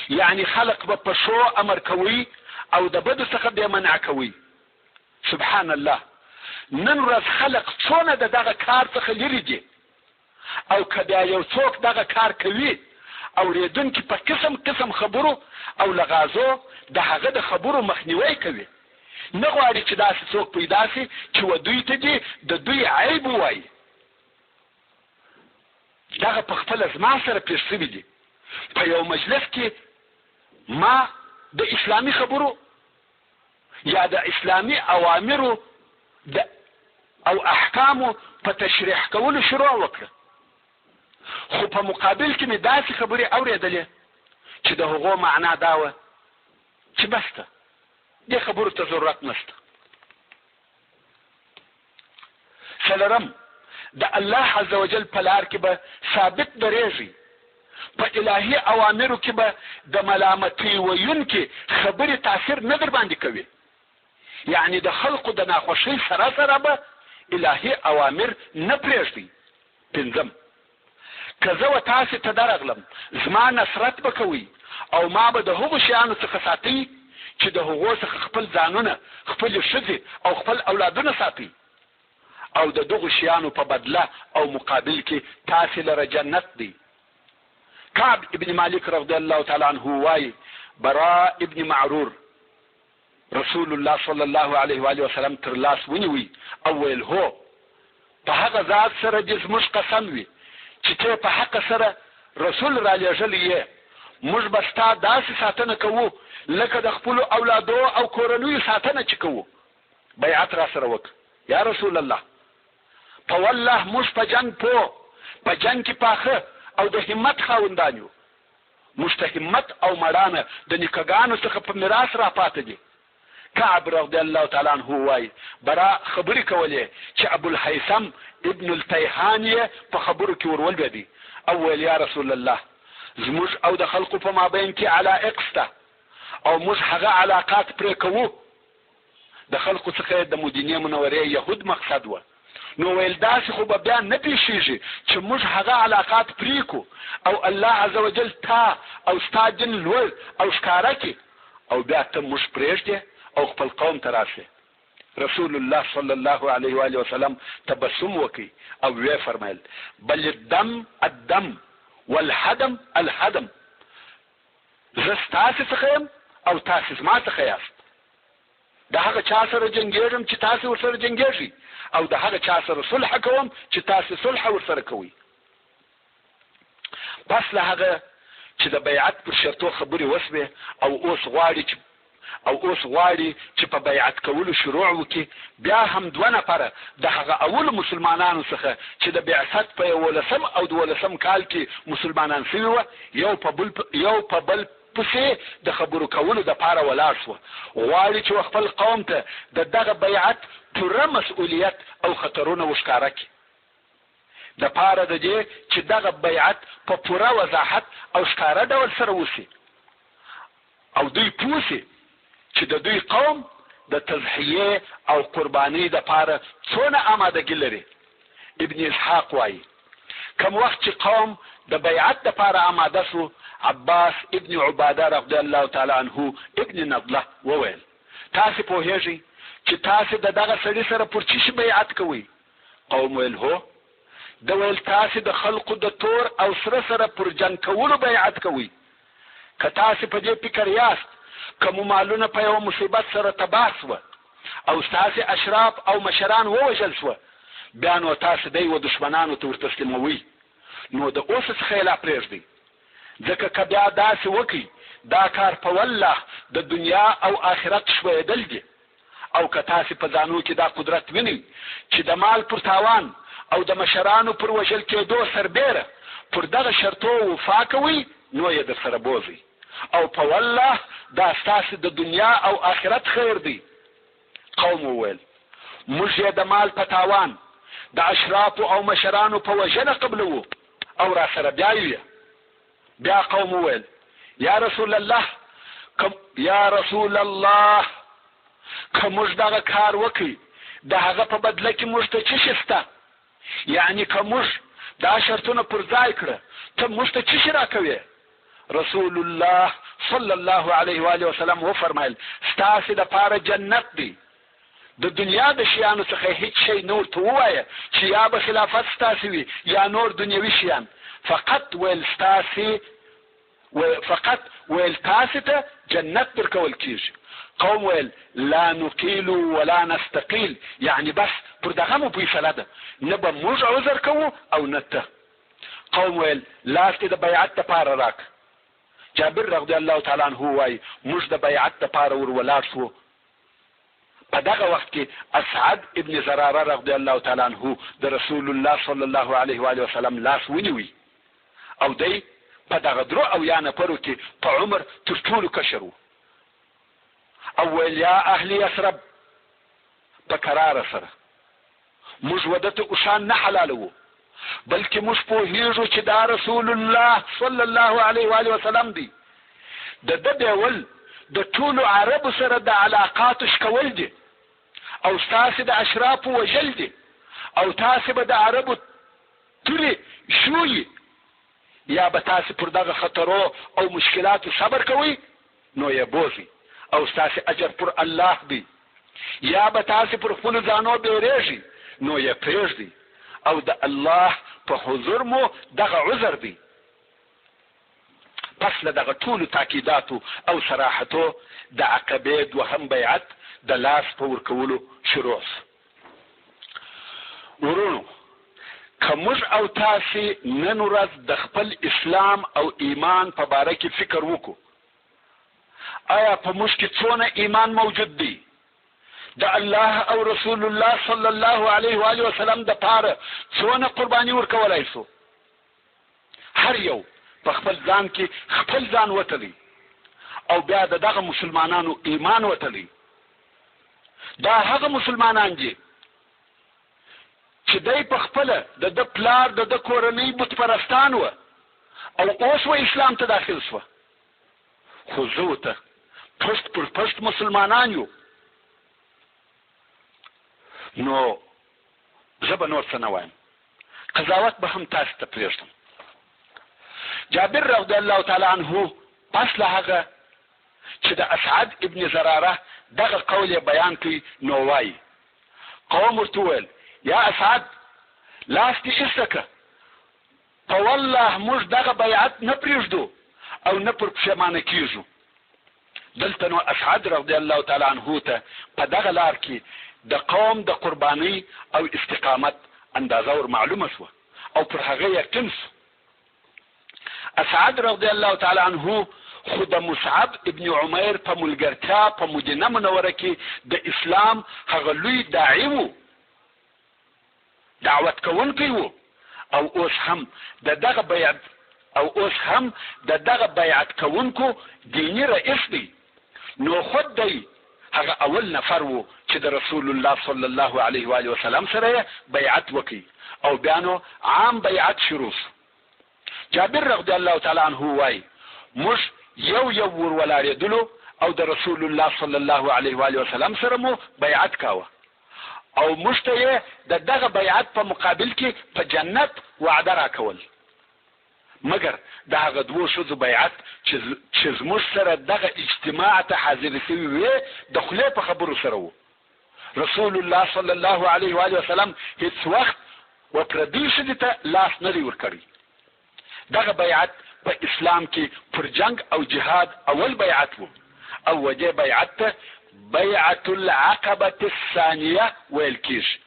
یعنی خلق به په شو امر کوي او د بدو څخه به منع کوي. سبحان الله، نن ورځ خلق څونه د دغه کار څخه لري دي، او که بیا یو څوک دغه کار کوي اورېدونکي په قسم قسم خبرو او لغازو د هغه د خبرو مخنیوی کوي. نه غواړي چې داسې څوک پیدا سي چې و دوی ته دي د دوی عیب ووایي. دغه په خپله زما سره پېښ شوي دي. په یو مجلس کې ما د اسلامي خبرو یا د اسلامي اوامرو او احکامو په تشریح کولو شروع وکړه، خو په مقابل کې مې داسې خبرې اورېدلې چې د هغو معنا دا وه چې بس ته دې خبرو ته ضرورت نشته. څلورم د الله عز وجل په لار کې به ثابت درېږي. په الهي اوامرو کې به د ملامتۍ ویونکي خبرې تاثیر نه در باندې کوي، یعنی د خلقو د ناخوشۍ سره سره به الهي اوامر نه پرېږدئ. پنځم، که زه و تاسې ته درغلم زما نصرت به کوئ او ما به د هغو شیانو څخه ساتئ چې د هغو څخه خپل ځانونه، خپلې ښځې او خپل اولادونه ساتئ، او د دغو شیانو په بدله او مقابل کې تاسې لره جنت دی. کعب ابن مالک رضی الله تعالی عنه وایي براء ابن معرور رسول الله صلی الله علیه و آله وسلم تر لاس ونیوی او ویل هو، په هغه ذات سره دې زموږ قسم وي چې ته په حق سره رسول را لېږلی یې، موږ به ستا داسې ساتنه کوو لکه د خپلو اولادو او کورنیو ساتنه چې کوو. بیعت را سره وکړه یا رسول الله، په والله موږ په جنگ په جنگ کې پاخه او د همت خاوندان یو، موږ ته همت او مړانه د نیکګانو څخه په میراث را پاته دي. کعب رضی الله تعالی عنه وایي برا خبرې کولې چې ابوالهیثم ابن التیحان یې په خبرو کې ورولوېدی او ویل یا رسول الله، زموږ او د خلقو په مابین کې علائق شته او موږ هغه علاقات پرې کوو. د خلقو څخه د مدینې منورې یهود مقصد و، نو ویل داسې خو به بیا نه پیښیږي چې موږ هغه علاقات پریکو او الله عز وجل تا او ستا دین لوړ او ښکاره کړي او بیا ته موږ پرېږدې او خپل قوم ته راشي. رسول الله صلی الله علیه و آله وسلم تبسم وکړي او وی فرمایل بل الدم الدم والهدم الهدم، زه ستاسې څخه یم او تاسې زما څخه یاست. د هغه چا سره جنګېږم چې تاسې ورسره جنګېږئ او د هغه چا سره صلح کوم چې تاسې صلح ورسره کوئ. پس له هغه چې د بیعت پر شرطو خبرې وسوې او اوس غواړي چې په بیعت کولو شروع وکړي، بیا هم دوه نفره د هغه اولو مسلمانانو څخه چې د بعثت په 11 او 12 کال کې مسلمانان شوي وه، یو په بل پسې د خبرو کولو د پاره ولاړ شوه. غواړي چې خپل قوم ته د دغه بیعت پوره مسؤلیت او خطرونه وښکاره کړي، د پاره د دې چې دغه بیعت په پوره وضاحت او ښکاره ډول سره وشي او دوی پوه شي چې د دوی قوم د تضحیې او قربانۍ د پاره څونه آمادګي لري. ابن اسحاق وایي کوم وخت چې قوم د بیعت د پاره آماده شو، عباس ابن عباده رضی الله تعالی عنه ابن نضله وویل تاسې پوهیږئ چې تاسې د دغه سړي سره پر څه شي بیعت کوئ؟ قوم ویل هو. د ویل تاسې د خلقو د تور او سره سره پر جنګ کولو بیعت کوئ. که تاسې په دې فکر یاست کوم مالونه په یو مصیبت سره تباه سوه او ستاسې اشراف او مشران ووژل سوه، بیا نو تاسې دی و دشمنانو ته ورتسلیموئ، نو د اوس څخه یې لا پرېږدئ، ځکه که بیا داسې وکړئ دا کار په والله د دنیا او آخرت شویدل دي. او که تاسې په ځانو کې دا قدرت وینئ چې د مال پر تاوان او د مشرانو پر وژل کېدو سربیره پر دغه شرطو وفا کوئ، نو یې در سره بوځئ او په والله دا ستاسې د دنیا او آخرت خیر دی. قوم وویل موږ یې د مال په تاوان د اشرافو او مشرانو په وژنه قبلوو او را سره بیایو. بیا قوم وویل یا رسول الله که موږ دغه کار وکړي د هغه په بدله کې موږ ته څه شی شته؟ یعنی که موږ دا شرطونه پر ځای کړه ته موږ ته څه شی راکوې؟ رسول الله صلی الله علیه و آله وسلم وفرمایل ستاسې دپاره جنت دی، د دنیا د شیانو څخه هیڅ شی نور ته ووایه چې یا به خلافت ستاسې وي یا نور دنیوي شیان، فقط ویل تاسې ته جنت درکول کیږي. قوم ویل لا نقیل ولا نستقیل، یعنی بس پر دغه مو فیصله ده، نه به موږ عذر کوو او نه ته. قوم ویل لاس دې د بیعت دپاره راک. جابر رضی الله تعالی عنه وایي موږ د بیعت دپاره ور ولاړ شو. په دغه وخت کې اسعد ابن زراره رضی الله تعالی عنه د رسول الله صلی الله علیه و آله وسلم لاس ونیوی او دی په دغه درو او یا نفرو کې په عمر تر ټولو کشر و. او ویل یا اهل یثرب په کراره سره موږ وده ته اوښان نه حلالوو، بلکې موږ پوهیږو چې دا رسول الله صلی الله علیه و آله وسلم دی. د ده ډول د ټولو عربو سره د علاقاتو شکول دي، او ستاسې د اشرافو وژل دي او تاسې به د عربو تورې شوي یا به تاسې پر دغه خطرو او مشکلاتو صبر کوئ نو یې بوزئ او ستاسې اجر پر الله دی، یا به تاسې پر خپلو ځانو بیریږئ نو یې پرېږدئ او د الله په حضور مو دغه عذر دی. پس له دغه ټولو تاکیداتو او صراحتو د عقبې دوهم بیعت د لاس په ورکولو شروع سو. ورونو، که موږ او تاسې نن ورځ د خپل اسلام او ایمان په باره کې فکر وکړو، آیا په موږ کې څونه ایمان موجود دی؟ د الله او رسول الله صلی الله علیه و آله وسلم د پاره څونه قرباني ورکولای سو؟ هر یو په خپل ځان کې خپل ځان وتلی او بیا د دغه مسلمانانو ایمان وتلی. دا هغه مسلمانان دي چې دی په خپله د ده پلار د ده کورنۍ بت پرستان وه او اوس و اسلام ته داخل سوه، خو زه ورته پشت پر پشت مسلمانان یو. نو زه به نور څه نه وایم، قضاوت به هم تاسو ته پرېږدم. جابر رضی الله تعالی عنه پس له هغه چې د اسعد ابن زراره دغه قول یې بیان کړي نو وایي قوم ورته وویل یا اسعد لاس دې ایسته کړه، په والله موږ دغه بیعت نه پرېږدو او نه پر پښیمانه کېږو. دلته نو اسعد رضی الله تعالی عنه ته په دغه لار کې د قوم د قربانۍ او استقامت اندازه ور معلومه شوه او پر هغه یقین سو. اسعد رضی الله تعالی عنه خو د مصعب ابن عمیر په ملګرتیا په مدینه منوره کې د اسلام هغه لوی داعی و، دعوت کوونکی و، او اوس هم د دغه بیعت کوونکو دینی رئیس دی. نو خود دی هغه اول نفر و چې د رسول الله صلی الله علیه و آله وسلم سره بیعت وکړي او بیا نو عام بیعت شروع شو. جابر رضی الله تعالی عنه وایي موږ یو ور ولاړېدلو او د رسول الله صلی الله علیه و آله وسلم سره مو بیعت کاوه او موږ ته یې د دغه بیعت په مقابل کې په جنت وعده راکول، مګر د هغه دوو ښځو بیعت چې زموږ سره دغه اجتماع ته حاضر شوي وې د خولې په خبرو سره و. رسول الله صلی الله علیه و آله وسلم هیڅ وخت و پردۍ ښځې ته لاس نه دی ورکړی. دغه بیعت په اسلام کې پر جنگ او جهاد اول بیعت و او وجه بیعت ته بیعت العقبة الثانیه ویل کېږي.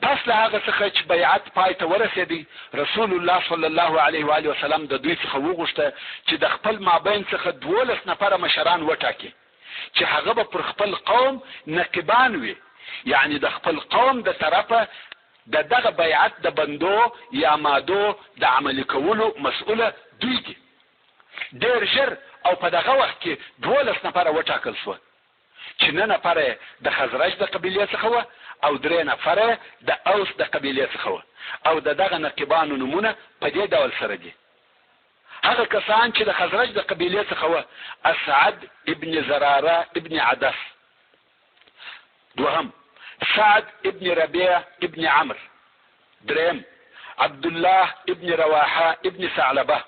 پس له هغه څخه چې بیعت پای ته ورسېدی، رسول الله صلی الله علیه و آله وسلم د دوی څخه وغوښته چې د خپل مابین څخه 12 نفره مشران وټاکي چې هغه به پر خپل قوم نقیبان وي، یعنی د خپل قوم د طرفه د دغه بیعت د بندو یا مادو د عملي کولو مسؤله دوی دي. ډېر ژر او په دغه وخت کې 12 نفره وټاکل شوه چې 9 نفره د خزرج د قبیلې څخه وه او 3 نفره د اوس د قبیلې څخه وه او د دغه نقیبانو نومونه په دې ډول سره دي. هغه کسان چې د خزرج د قبیلې څخه وه اسعد ابن زراره ابن عدس، دوهم سعد ابن ربيع ابن عمرو، درهم عبد الله ابن رواحه ابن ثعلبه،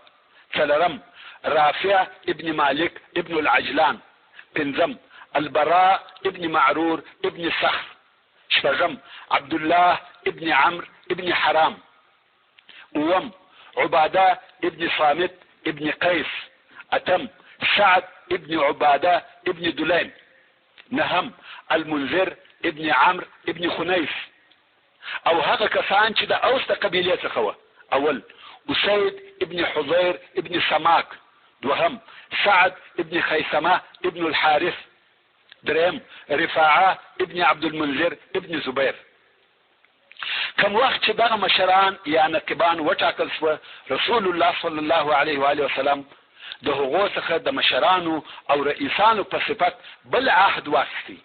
څلورم رافع ابن مالك ابن العجلان، پنځم البراء ابن معرور ابن صخر، شپږم عبد الله ابن عمرو ابن حرام، اوم عباده ابن صامت ابن قيس، اتم سعد ابن عباده ابن دليم، نهم المنذر ابن عمرو ابن خنيس. او هغه کسان چې د اوس د قبیلې څخه وه، اول اسید ابن حضير ابن سماك، دوهم سعد ابن خيثمه ابن الحارث، درهم رفاعه ابن عبد المنذر ابن زبير. کوم وخت چې دغه مشران یا نقیبان وټاکل شوه، رسول الله صلی الله علیه و آله وسلم د هغو څخه د مشرانو او رئیسانو په صفت بل عهد واخیستی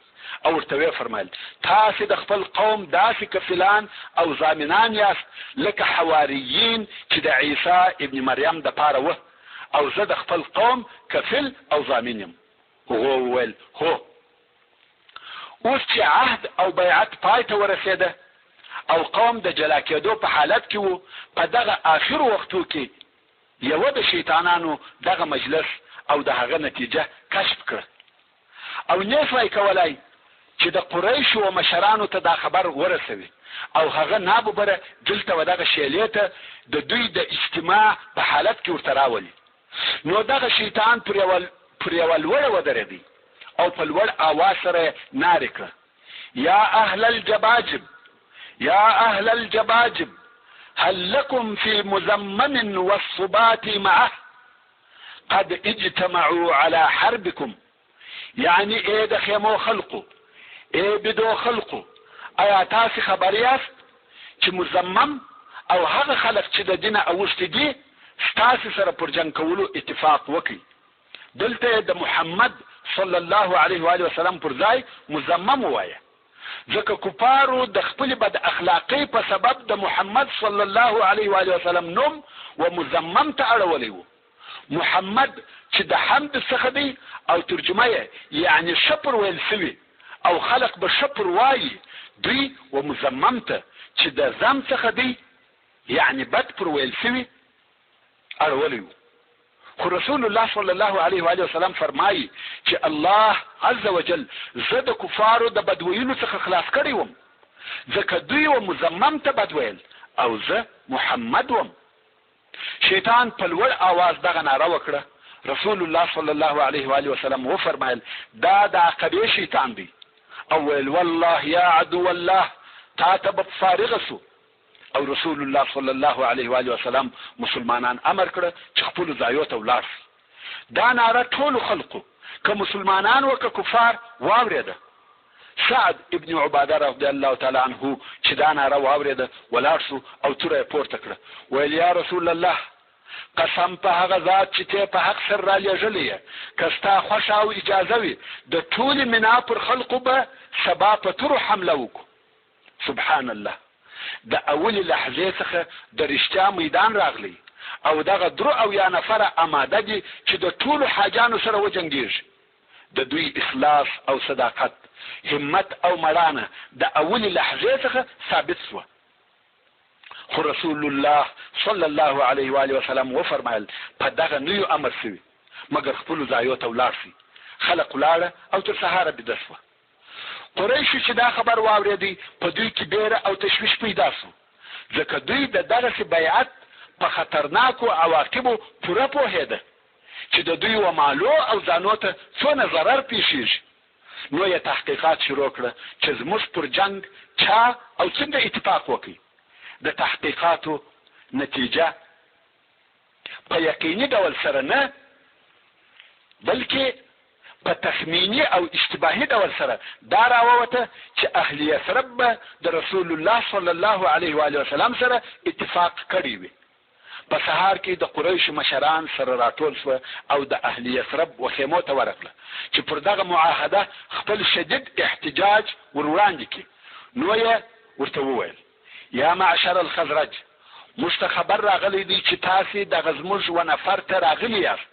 او ورته فرمایل تاسې د خپل قوم داسې کفیلان او ضامنان یاست لکه حواریین چې د عیسی ابن مریم د پاره وه او زه د خپل قوم کفیل او ضامن یم. هغه وویل هو. اوس چې عهد او بیعت پای ته ورسېده او قوم د جلا کېدو په حالت کې وو، په دغه آخر وختو کې یوه د شیطانانو دغه مجلس او د هغه نتیجه کشف کړه او نه شوای کولای چې د قریشو و مشرانو ته دا خبر ورسوي او هغه ناببره دلته و دغه شیلې ته د دوی د اجتماع په حالت کې ورته راولي. نو دغه شیطان پر یوه لوړه ودرېدی او په لوړ اواز سره نارې کړه: یا اهل الجباجب، یا اهل الجباجب، هل لكم في مزمم والصبات معه قد اجتمعوا على حربكم. یعنی ای د خیمو خلقو، ای بدو خلقو، آیا تاسو خبر یاست چې مزمم او هغه خلق چې د دینه اوښتي دي ستاسو سره پر جنگ کولو اتفاق وکړي؟ دلته د محمد صلی الله علیه و آله وسلم پر ځای مزمم وایه، ځکه کفارو د خپل بد اخلاقی په سبب د محمد صلی الله علیه و آله وسلم نوم و مزمم ته اړولی وو. محمد چې د حمد څخه دی او ترجمه یې یعنی شپر ویل سوي او خلق به شپر وایي، دوی و مزمم ته چې د زم څخه دی یعنی بد پر ویل سوي اړولی وو. خو رسول الله صلی الله علیه و آله وسلم فرمایي چې الله عز وجل زه د کفارو د بدویلو څخه خلاص کړی وم، ځکه دوی و مزمم ته بد ویل او زه محمد وم. شیطان په لوړ آواز دغه ناره وکړه. رسول الله صلی الله علیه و آله وسلم وفرمایل دا د عقبې شیطان دی او ویل والله یا عدو الله تا ته به فارغه سو. او رسول الله صلی الله علیه و آله وسلم مسلمانان امر کړه چې خپل ځایو ته ولاړ شي. دا ناره ټول خلقو که مسلمانان او که کفار واورېده. سعد ابن عباده رضی الله تعالی عنه چې دا ناره واورېده ولاړ شو او توره پورته کړه، ویل یا رسول الله قسم په هغه ذات چې ته په حق سره را لېږلی یې، که ستا خوښه او اجازه وي د ټولې منا پر خلقو به سبا په تورو حمله وکړو. سبحان الله، د اولې لحظې څخه د رښتیا میدان راغلی او دغه درو او یا نفره اماده دي چې د ټولو حاجانو سره وجنګېږي. د دوی اخلاص او صداقت، همت او مړانه د اولې لحظې څخه ثابت شوه. خو رسول الله صلی الله علیه و آله وسلم وفرمایل په دغه نویو امر شوي مګر خپلو ځایو ته ولاړ شي. خلق ولاړه او تر سهاره بیده شوه. قریشو چې دا خبر واورېدی په دوی کې بیره او تشویش پیدا شو، ځکه دوی د دغسې بیعت په خطرناکو عواقبو پوره پوهېده چې د دوی و مالو او ځانو ته څونه ضرر پیښیږي. نو یې تحقیقات شروع کړه چې زموږ پر جنگ چا او څنګه اتفاق وکړي. د تحقیقاتو نتیجه په یقیني ډول سره نه بلکې په تخمینی او اشتباهي ډول سره دا راووته چې اهل یثرب به د رسول الله صلی الله علیه و آله وسلم سره اتفاق کړی وي. په سهار کې د قریش مشران سره راټول شو او د اهل یثرب وخیمو ته ورغله چې پر دغه معاهده خپل شدید احتجاج وړاندې کړي. نو یې ورته وویل یا معشر الخزرج، موږ ته خبر راغلی دی چې تاسې دغه زموږ و نفر ته راغلی یاست،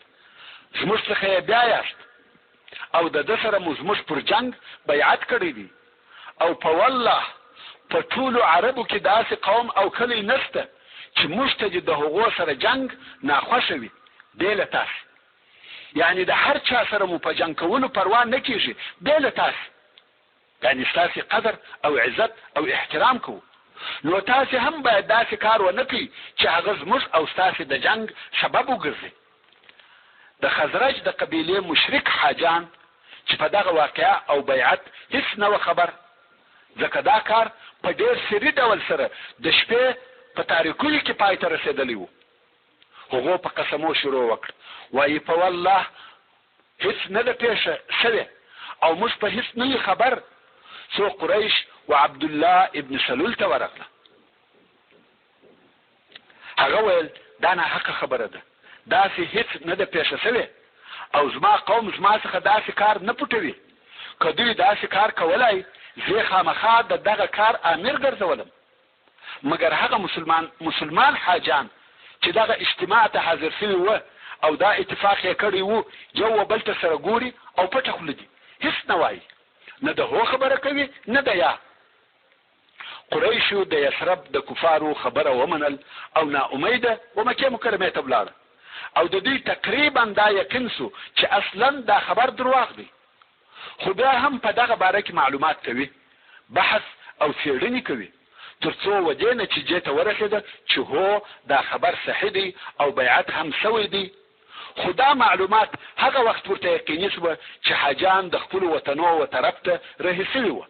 زموږ څخه یې بیا یاست او د ده سره مو زموږ پر جنگ بیعت کړی دی او په والله په ټولو عربو کې داسې قوم او کلی نشته چې موږ ته د هغو سره جنگ ناخوښه وي بې له تاسې. یعنی د هر چا سره مو په جنگ کولو پروا نه کېږي بې له تاسې، یعنی ستاسې قدر او عزت او احترام کوو. نو تاسې هم باید داسې کار ونه کړئ چې هغه زموږ او ستاسې د جنگ سبب وګرځي. د خزرج د قبیلې مشرک حاجان چې په دغه واقعه او بیعت هیڅ نه و خبر، ځکه دا کار په ډېر سري ډول سره د شپې په تاریکیو کې پای ته رسېدلی و. هغو په قسمو شروع وکړ، وایي په والله هیڅ نه ده پیښه شوې او موږ په هیڅ نه خبر. څو قریش و عبدالله ابن سلول ته ورغله. هغه ویل دا ناحقه خبره ده، داسې هیڅ نه ده پیښه شوې او زما قوم زما څخه داسې کار نه پټوي. که دوی داسې کار کولای زه خامخا د دغه کار امیر ګرځولم. مګر هغه مسلمان حاجان چې دغه اجتماع ته حاضر شوي وو او دا اتفاق یې کړی وو یو و بل ته سره ګوري او پټه خوله دي، هیڅ نه وایي. نه د هو خبره کوي نه د یا. قریشو د یثرب د کفارو خبره ومنل او نا امیده و مکه مکرمه ته ولاړه او د دوی تقریبا دا یقین سو چې اصلا دا خبر درواغ دی. خو بیا هم په دغه باره کې معلومات کوي، بحث او څېړنې کوي تر څو ودې نتیجې ته ورسېده چې هو دا خبر صحیح دی او بیعت هم سوی دی. خو دا معلومات هغه وخت ورته یقیني شوه چې حاجیان د خپلو وطنو و طرف ته رهي سوي وه.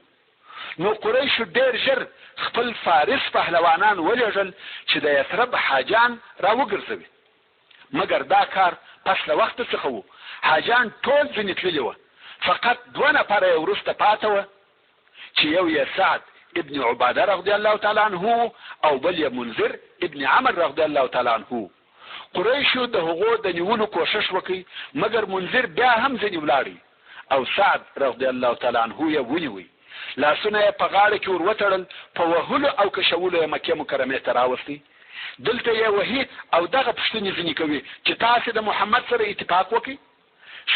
نو قریشو ډېر ژر خپل فارس پهلوانان ولېږل چې د یثرب حاجیان را وګرځوي، مګر دا کار پس له وخته څخه و. حاجیان ټول ځینې تللي وه، فقط 2 نفره یې وروسته پاته وه چې یو یې سعد ابن عباده رضی الله تعالی عنه او بل یې منذر ابن عمر رضی الله تعالی عنه. قریشو د هغو د نیولو کوشش وکړي، مګر منذر بیا هم ځینې ولاړی او سعد رضی الله تعالی عنه یې ونیوی. لاسونه یې په غاړه کې ور وتړل، په وهلو او کشولو یې مکې مکرمې ته راوستی. دلته یې وهي او دغه پوښتنې ځینې کوي چې تاسې د محمد سره اتفاق وکړي.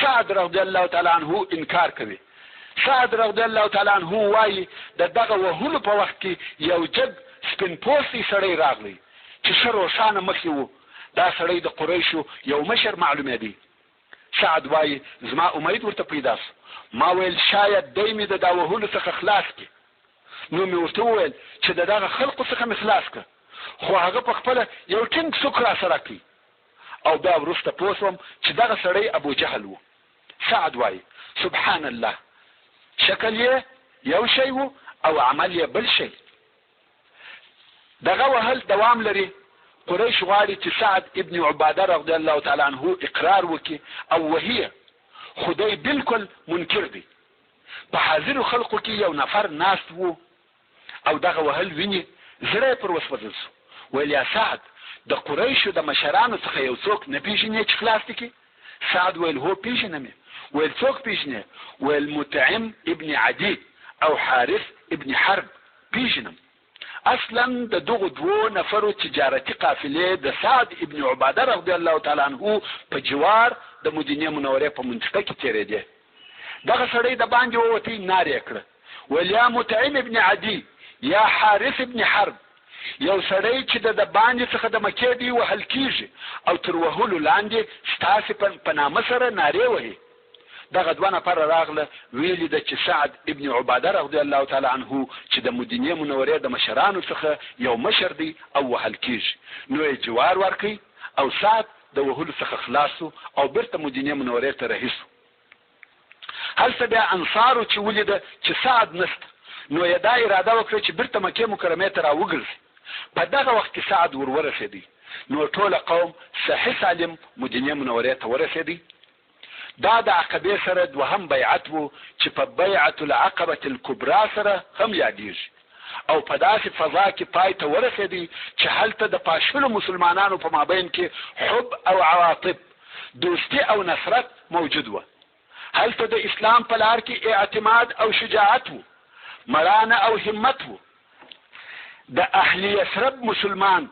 سعد رضی الله تعالی عنه انکار کوي. سعد رضی الله تعالی عنه وایي د دغه وهلو په وخت کې یو جګ سپین پوستي سړی راغلی چې ښه روښانه مخ یې و. دا سړی د قریشو یو مشر معلومېدی. سعد وایي زما امید ورته پیدا سو. ما ویل شاید دی مې د دا وهلو څخه خلاص کړي. نو مې ورته وویل چې د دغه خلقو څخه مې خلاص کړه، خو هغه په خپله یو ټینګ څوک را سره کړي. او بیا وروسته پوه شوم چې دغه سړی ابو جهل و. سعد وایي سبحان الله، شکل یې یو شی و او عمل یې بل شی. دغه وهل دوام لري. قریش غواړي چې سعد ابن عباده رضی الله تعالی عنه اقرار وکړي او وهي، خو دی بالکل منکر دی. په حاضرو خلقو کې یو نفر ناست و او دغه وهل ویني، زړه یې پر وسوځل سو. ویل یا سعد، د قریشو د مشرانو څخه یو څوک نه پیژنې چې خلاص دي کړي؟ سعد ویل هو پیژنم. ویل څوک پیژنې؟ ویل مطعم ابن عدي او حارث ابن حرب پیژنم. اصلا د دغه 2 نفرو تجارتي قافلې د سعد ابن عباده رضی الله تعالی عنه په جوار د مدینه منورې په منطقه کې تیرېده. دغه سړی د باندې ووتی، نارې کړه، ویل یا مطعم ابن عدي یا حارث ابن حرب، یو سړی چې د باندې څخه د مکې دی وهل کیږي او تر وهلو لاندې ستاسې په نامه سره نارې وهي. دغه 2 نفر راغله، ویلي ده چې سعد ابن عباده رضی الله تعالی عنه چې د مدینه منورې د مشرانو څخه یو مشر دی او وهل کیږي. نو یې جوار ورکړي او سعد د وهلو څخه خلاصو او بیرته مدینه منورې ته رهي سو. هلته بیا انصارو چې ولیده چې سعد نشته، نو یې دا اراده وکړه چې بیرته مکې مکرمې ته راوګرځي. په دغه وخت کې سعد ورورسېدی. نو ټول قوم صحیح سالم مدینه منورې ته ورسېدی. دا د عقبې سره 2هم بیعت و چې په بیعت العقبة الکبرى سره هم یادیږي او په داسې فضا کې پای ته ورسېدی چې هلته د پاشلو مسلمانانو په مابین کې حب او عواطف، دوستی او نصرت موجود و. هلته د اسلام په لار کې اعتماد او شجاعت و، مرانه او همت و. د اهل یثرب مسلمان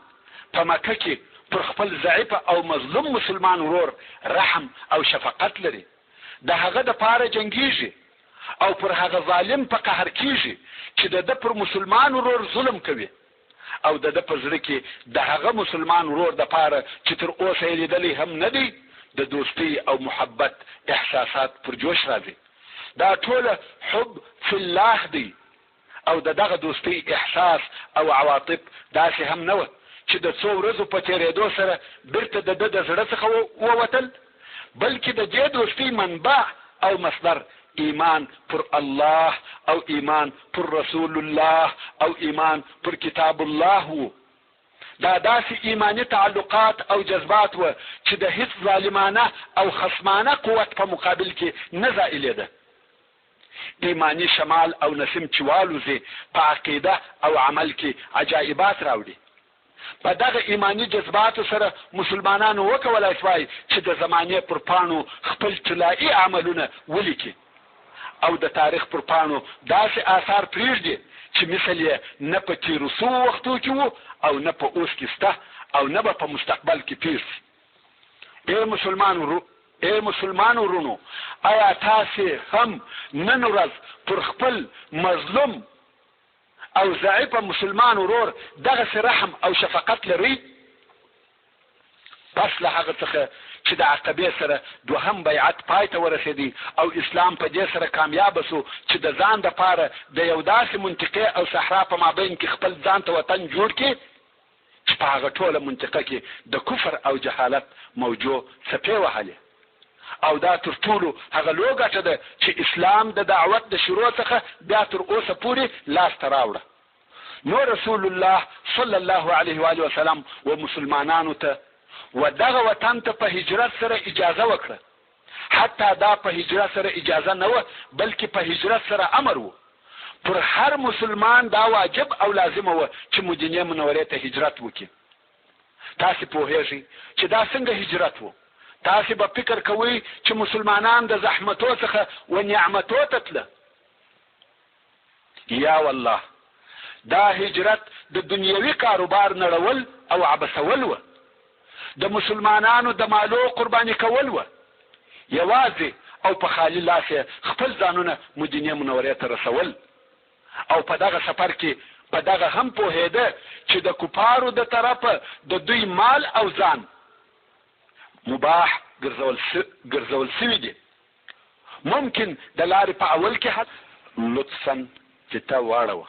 په مکه کې پر خپل ضعیف او مظلوم مسلمان ورور رحم او شفقت لري. د هغه د پاره جنگیږي او پر هغه ظالم په قهر کیږي چې د پر مسلمان ورور ظلم کوي او د په زړه کې د هغه مسلمان ورور د پاره چې تر اوسه یې لیدلی هم نه دی د دوستی او محبت احساسات پر جوش راځي. دا ټول حب فی الله دی او دغه دوستی احساس او عواطف داسې هم نه و چې د 2 ورځو په تیرېدو سره بیرته د زړه څخه ووتل، بلکې د دې دوستۍ منبع او مصدر ایمان پر الله او ایمان پر رسول الله او ایمان پر کتاب الله و. دا داسې ایمانی تعلقات او جذبات و چې د هیڅ ظالمانه او خصمانه قوت په مقابل کې نه زائلېده. ایمانی شمال او نسیم چې والوزي په عقیده او عمل کې عجایبات راوړي. په دغه ایمانی جذباتو سره مسلمانانو وکولای شوای چې د زمانې پر پاڼو خپل طلایي عملونه ولیکي او د تاریخ پر پاڼو داسې آثار پرېږدي چې مثل یې نه په تېرو سوو وختو کې وو او نه په اوس کې شته او نه به په مستقبل کې پېښ شي. ای ای مسلمان ورونو آیا تاسې هم نن ورځ پر خپل مظلوم او ضعیفه مسلمان ورور دغسې رحم او شفقت لرئ؟ پس له هغه څخه چې د عقبې سره دوهم بیعت پای ته ورسېدی او اسلام په دې سره کامیاب سو چې د ځان دپاره د یو داسې منطقې او صحرا په مابین کې خپل ځان ته وطن جوړ کړي چې په هغه ټوله منطقه کې د کفر او جهالت موجو څپې وهلې. او دا تر ټولو هغه لویه ګټه ده چې اسلام د دعوت د شروع څخه بیا تر اوسه پورې لاسته راوړه. نو رسول الله صلی الله علیه و آله وسلم و مسلمانانو ته و دغه وطن ته په هجرت سره اجازه وکړه. حتی دا په هجرت سره اجازه نه وه بلکې په هجرت سره امر و. پر هر مسلمان دا واجب او لازمه وه چې مدینې منورې ته هجرت وکړي. تاسې پوهیږئ چې دا څنګه هجرت و؟ تاسې به فکر کوئ چې مسلمانان د زحمتو څخه و نعمتو ته تله. یا والله دا هجرت د دنیوي کاروبار نړول او عبثول و. د مسلمانانو د مالو قرباني کول و. یوازې او په خالي لاس خپل ځانونه مدینې منورې ته رسول. او په دغه سفر کې په دغه هم پوهېده چې د کفارو د طرفه د دوی مال او ځان مباح ګرځول سوي دي. ممکن د لارې په اول کې حد لطفا چې ته واړوه